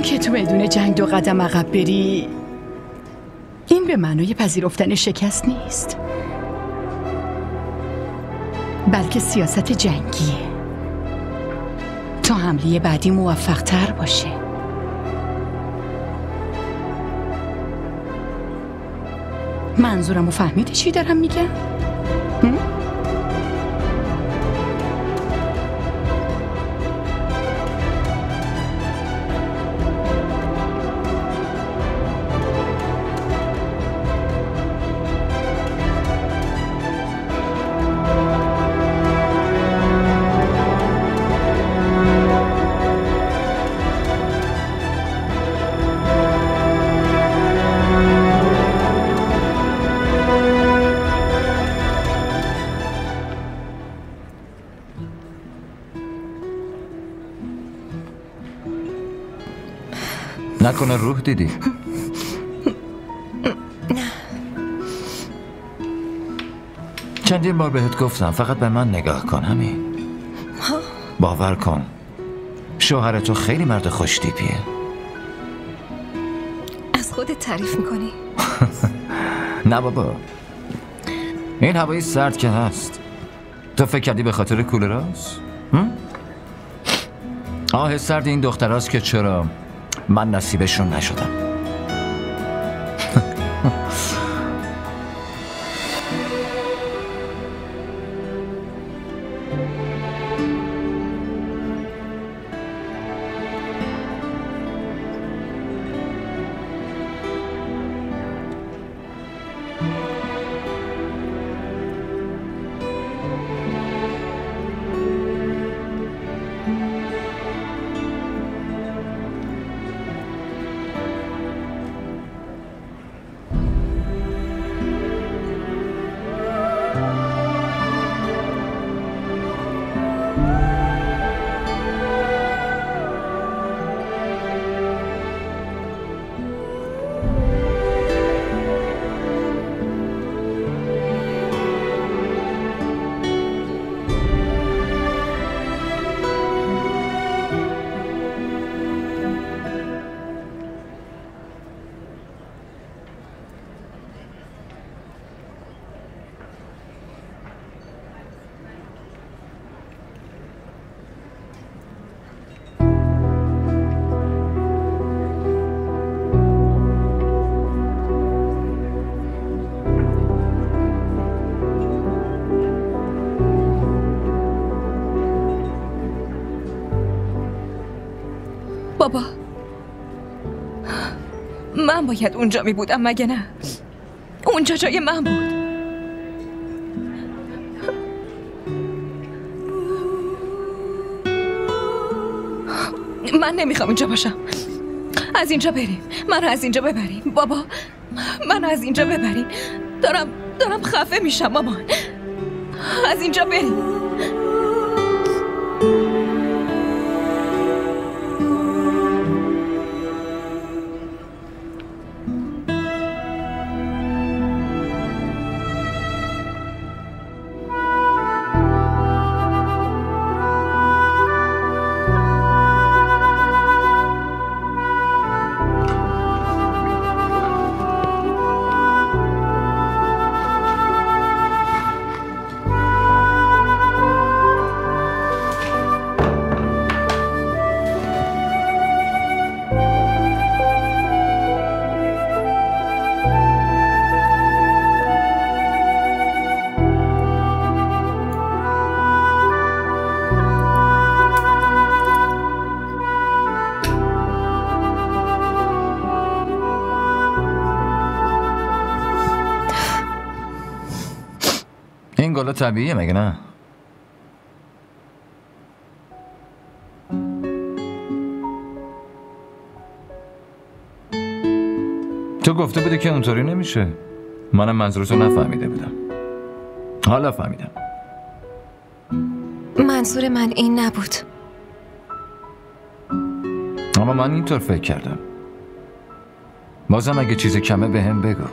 که تو بدون جنگ 2 قدم عقب بری، این به معنای پذیرفتن شکست نیست، بلکه سیاست جنگیه تا حمله بعدی موفق تر باشه. منظورمو فهمیدی چی دارم میگم؟ نکنه روح دیدی؟ چندین بار بهت گفتم فقط به من نگاه کن. همین باور کن شوهر تو خیلی مرد خوشتیپیه. از خودت تعریف میکنی؟ نه بابا، این هوایی سرد که هست. تو فکر کردی به خاطر کولراست؟ آه سرد این دختراست که چرا من نصیبشون نشدم. بابا من باید اونجا می بودم مگه نه؟ اونجا جای من بود. من نمیخوام اینجا باشم. از اینجا بریم. منو از اینجا ببریم بابا. منو از اینجا ببریم. دارم خفه میشم مامان. از اینجا بریم. این گلا طبیعیه مگه نه؟ تو گفته بودی که اونطوری نمیشه. منم منظورتو نفهمیده بودم. حالا فهمیدم. منظور من این نبود. اما من اینطور فکر کردم. بازم اگه چیز کمه به هم بگو.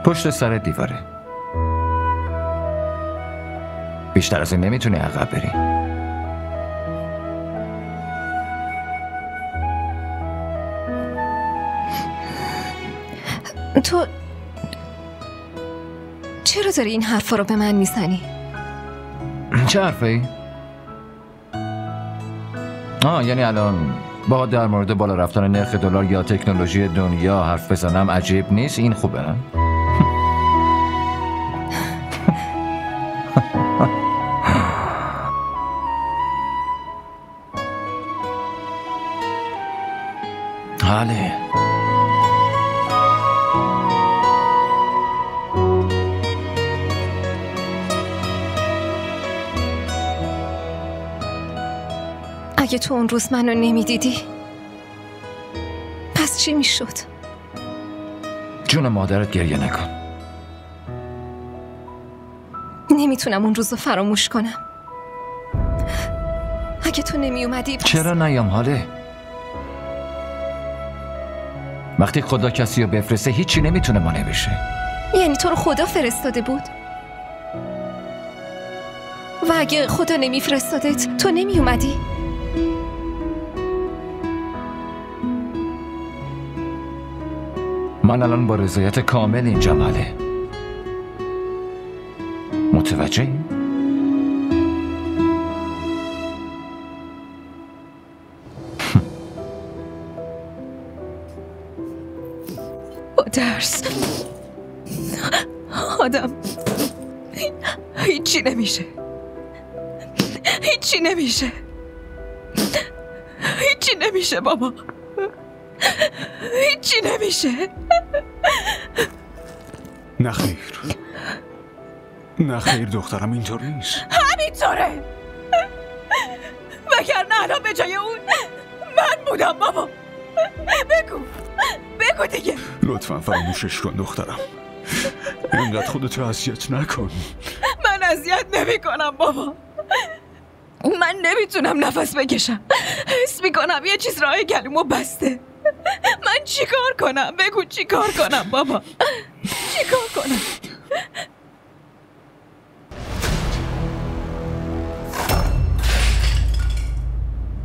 پشت سر دیواره. بیشتر از این نمیتونی عقب بری. تو چرا داری این حرفا رو به من میزنی؟ چه حرفی؟ یعنی الان با در مورد بالا رفتن نرخ دلار یا تکنولوژی دنیا حرف بزنم عجیب نیست؟ این خوبه نه؟ حاله اگه تو اون روز منو نمیدیدی پس چی میشد؟ جون مادرت گریه نکن. نمیتونم اون روزو فراموش کنم. اگه تو نمی اومدی پس... چرا نیام حاله؟ وقتی خدا کسی رو بفرسته هیچی نمیتونه مانع بشه. یعنی تو رو خدا فرستاده بود؟ و اگه خدا نمیفرستادت تو نمی اومدی؟ من الان با رضایت کامل اینجا ماله. متوجهی؟ با درس آدم هیچی نمیشه. هیچی نمیشه. هیچی نمیشه بابا. هیچی نمیشه. نخیر نخیر دخترم، اینطور نیست. همینطوره. وگرنه الان به جای اون من بودم بابا. بگو دیگه. لطفا فراموشش کن دخترم. اینقدر خودتو اذیت نکن. من اذیت نمی کنم بابا. من نمیتونم نفس بکشم. حس میکنم یه چیز راه گلومو بسته. من چیکار کنم؟ بگو چیکار کنم بابا. چیکار کنم؟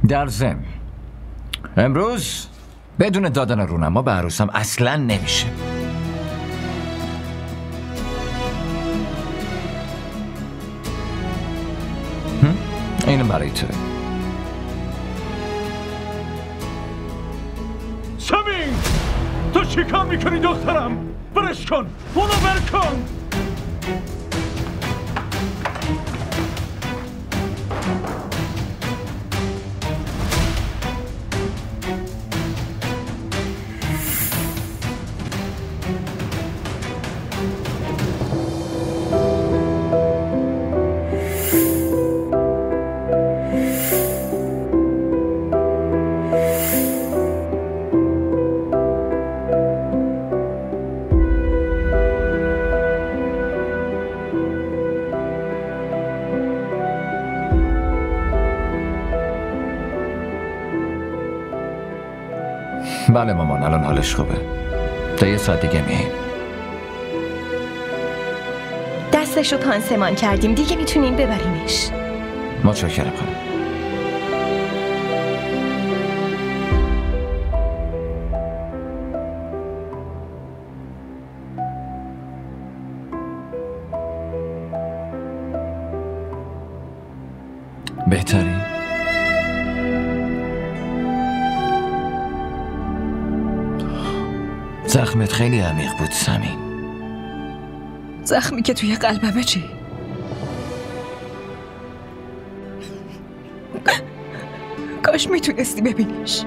در ضمن امروز بدون دادن رونما به عروسم اصلا نمیشه. اینو برای تو. سمین تو چی کار میکنی دخترم؟ برش کن، اونو بر کن. بله مامان الان حالش خوبه. تا یه ساعت دیگه میاییم. دستشو پانسمان کردیم دیگه میتونیم ببرینش. متشکرم خانم. بهتری؟ زخمت خیلی عمیق بود سمین. زخمی که توی قلبمه چی؟ کاش میتونستی ببینیش.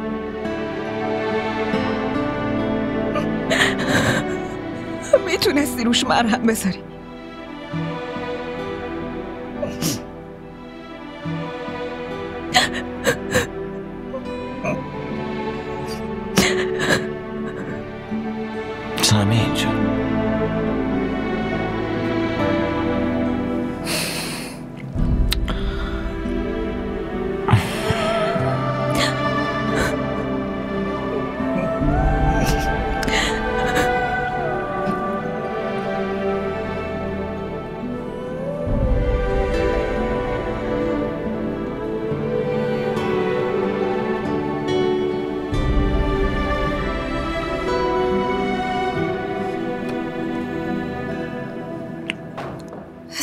میتونستی روش مرهم بذاری. سمین جان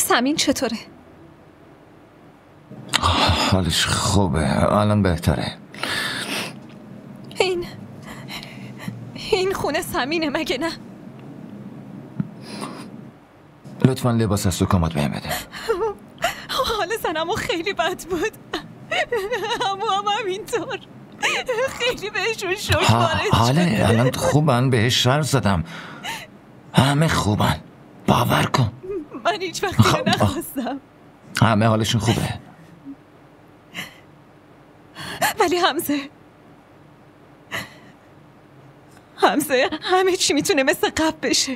سمین چطوره؟ حالش خوبه، الان بهتره. این خونه سمینه مگه نه؟ لطفاً لباس از تو کمد بهم بده. حال زنمو خیلی بد بود. هم همینطور. خیلی بهشون شوک وارد شد. حاله الان خوبن، بهش شر زدم. همه خوبن، باور کن. من هیچ وقتی نخواستم. همه حالشون خوبه. ولی حمزه همه چی میتونه مثل قبل بشه.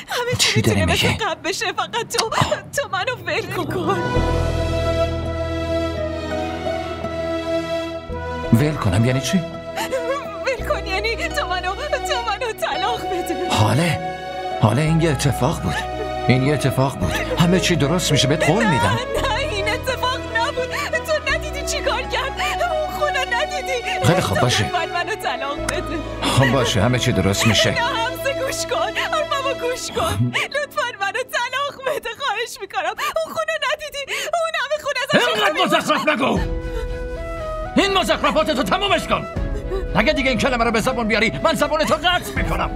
همه چی میتونه مثل قبل بشه. فقط تو منو ول کن. ول کنم یعنی چی؟ ول کن یعنی تو منو طلاق بده. حاله این یه اتفاق بود. همه چی درست میشه، بهت قول میدم. نه این اتفاق نبود. تو ندیدی چی کار کرد؟ اون خونه ندیدی؟ خیلی خوب باشه. منو طلاق بده. خب باشه، همه چی درست میشه. نه همسه گوش کن. بابا گوش کن. لطفاً منو طلاق بده، خواهش میکنم. اون خونه ندیدی؟ اون همه خونه ازش. اینقدر مزخرف نگو. این مزخرفاتتو تمومش کن. اگه دیگه این کلمه رو به زبان بیاری من زبانتو قطع میکنم.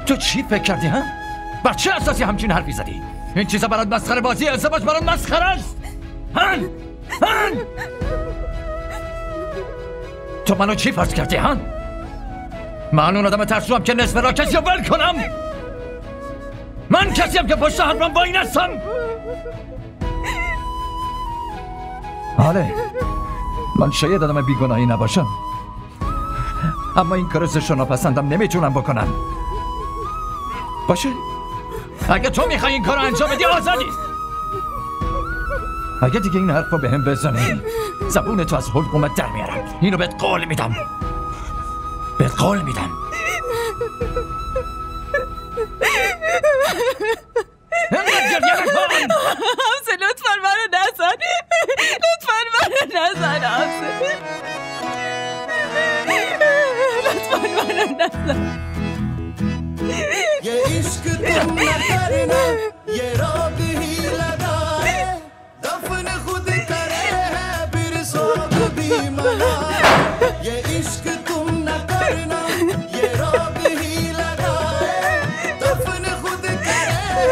تو چی فکر کردی ها؟ بر چه اساسی همچین حرفی زدی؟ این چیزا برات مسخره بازی، ازدواج برات مسخره است. هن تو منو چی فرض کردی هن؟ من اون آدم ترسوام که نصف را کسی رو ول کنم؟ من کسیم که پشت حرفم با این هستم؟ حاله من شاید آدم بیگناهی نباشم، اما این کار زشت و ناپسندم نمیتونم بکنم. باشه، اگه تو میخوای این کار رو انجام بدی آزادی. اگه دیگه این حرف رو به هم بزنی زبون تو از حلقومت در میارم. اینو بهت قول میدم. حمزه لطفاً منو نزن. ये इश्क तुम न करना, ये रौब ही लगा है, दफन खुद करे है फिर सोग भी मना। ये इश्क तुम न करना, ये रौब ही लगा है, दफन खुद करे है